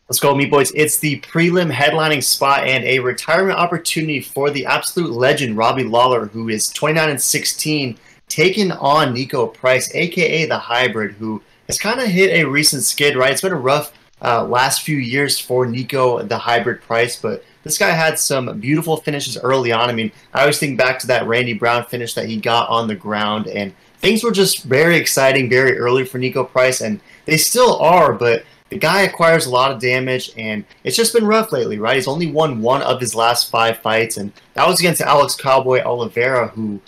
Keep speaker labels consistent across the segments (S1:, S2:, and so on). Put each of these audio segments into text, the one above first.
S1: Let's go, meat boys. It's the prelim headlining spot and a retirement opportunity for the absolute legend, Robbie Lawler, who is 29-16, taking on Niko Price, a.k.a. the Hybrid, who has kind of hit a recent skid, right? It's been a rough last few years for Niko, the Hybrid Price, but this guy had some beautiful finishes early on. I mean, I always think back to that Randy Brown finish that he got on the ground, and things were just very exciting very early for Niko Price, and they still are, but the guy acquires a lot of damage, and it's just been rough lately, right? He's only won one of his last 5 fights, and that was against Alex Cowboy Oliveira, who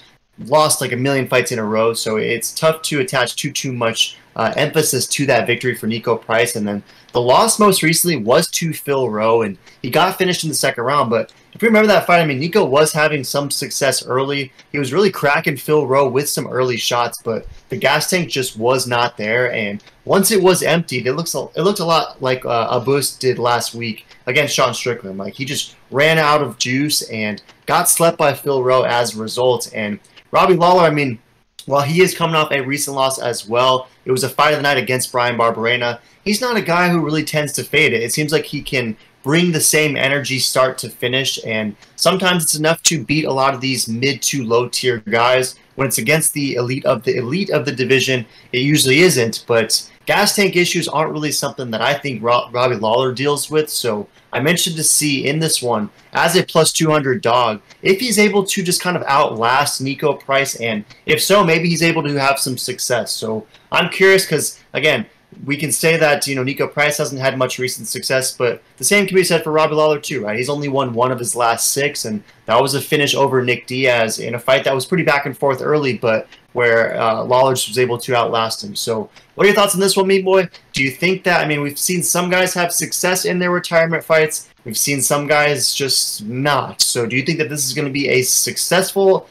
S1: lost like a million fights in a row, so it's tough to attach too much emphasis to that victory for Niko Price. And then the loss most recently was to Phil Rowe, and he got finished in the second round. But if you remember that fight, I mean, Niko was having some success early. He was really cracking Phil Rowe with some early shots, but the gas tank just was not there. And once it was emptied, it looked a lot like Abus did last week against Sean Strickland. Like, he just ran out of juice and got slept by Phil Rowe as a result. And Robbie Lawler, I mean, while he is coming off a recent loss as well, it was a fight of the night against Brian Barberena. He's not a guy who really tends to fade it. It seems like he can bring the same energy start to finish, and sometimes it's enough to beat a lot of these mid to low tier guys. When it's against the elite of the division, it usually isn't, but gas tank issues aren't really something that I think Robbie Lawler deals with. So I mentioned to see in this one, as a plus 200 dog, if he's able to just kind of outlast Niko Price, and if so, maybe he's able to have some success. So I'm curious because, again, we can say that, you know, Niko Price hasn't had much recent success, but the same can be said for Robbie Lawler too, right? He's only won one of his last 6, and that was a finish over Nick Diaz in a fight that was pretty back and forth early, but where Lawler was able to outlast him. So what are your thoughts on this one, meat boy? Do you think that, I mean, we've seen some guys have success in their retirement fights. We've seen some guys just not. So do you think that this is going to be a successful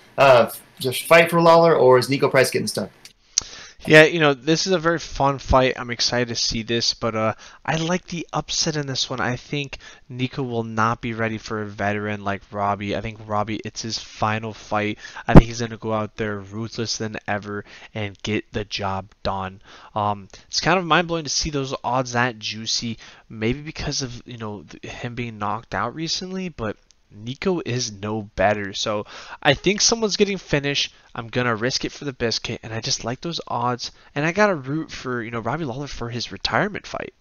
S1: just fight for Lawler, or is Niko Price getting this done?
S2: Yeah, you know, this is a very fun fight. I'm excited to see this, but I like the upset in this one. I think Niko will not be ready for a veteran like Robbie. I think Robbie, it's his final fight. I think he's going to go out there ruthless than ever and get the job done. It's kind of mind-blowing to see those odds that juicy, maybe because of, you know, him being knocked out recently, but Niko is no better. So I think someone's getting finished. I'm gonna risk it for the biscuit, and I just like those odds. And I gotta root for, you know, Robbie Lawler for his retirement fight.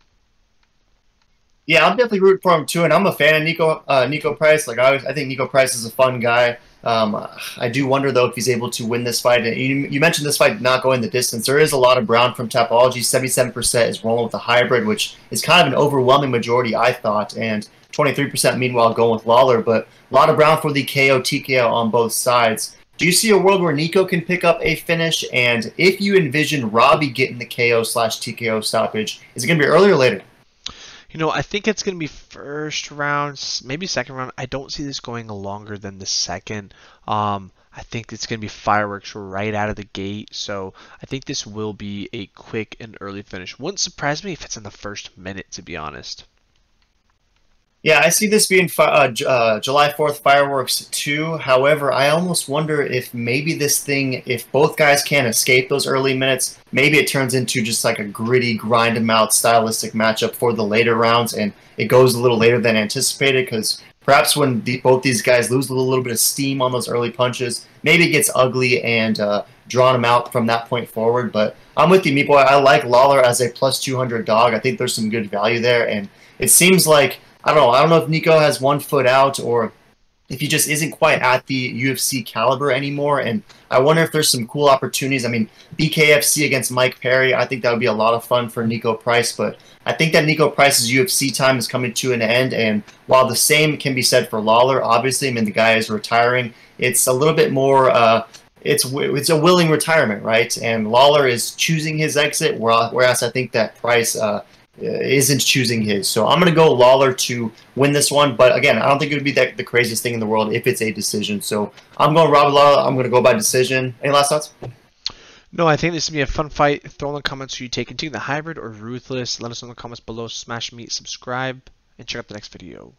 S1: Yeah, I'm definitely rooting for him too, and I'm a fan of Niko Price. Like, I think Niko Price is a fun guy. I do wonder though if he's able to win this fight. You mentioned this fight not going the distance. There is a lot of Brown from Tapology. 77% is rolling with the Hybrid, which is kind of an overwhelming majority, I thought, and 23% meanwhile going with Lawler. But a lot of Brown for the KO TKO on both sides. Do you see a world where Niko can pick up a finish? And if you envision Robbie getting the KO/TKO stoppage, is it going to be earlier or later?
S2: You know, I think it's going to be first round, maybe second round. I don't see this going longer than the second. I think it's going to be fireworks right out of the gate. So I think this will be a quick and early finish. Wouldn't surprise me if it's in the first minute, to be honest.
S1: Yeah, I see this being July 4th fireworks too. However, I almost wonder if maybe this thing, if both guys can't escape those early minutes, maybe it turns into just like a gritty, grind 'em out stylistic matchup for the later rounds, and it goes a little later than anticipated, because perhaps when both these guys lose a little bit of steam on those early punches, maybe it gets ugly and drawn them out from that point forward. But I'm with you, meat boy. I like Lawler as a plus 200 dog. I think there's some good value there, and it seems like, I don't know if Niko has one foot out or if he just isn't quite at the UFC caliber anymore. And I wonder if there's some cool opportunities. I mean, BKFC against Mike Perry, I think that would be a lot of fun for Niko Price. But I think that Niko Price's UFC time is coming to an end. And while the same can be said for Lawler, obviously, I mean, the guy is retiring. It's a little bit more, it's a willing retirement, right? And Lawler is choosing his exit, whereas I think that Price isn't choosing his. So I'm going to go Lawler to win this one. But again, I don't think it would be the craziest thing in the world if it's a decision. So I'm going Robbie Lawler. I'm going to go by decision. Any last thoughts?
S2: No, I think this will be a fun fight. Throw in the comments who you taking the Hybrid or Ruthless. Let us know in the comments below. Smash me, subscribe, and check out the next video.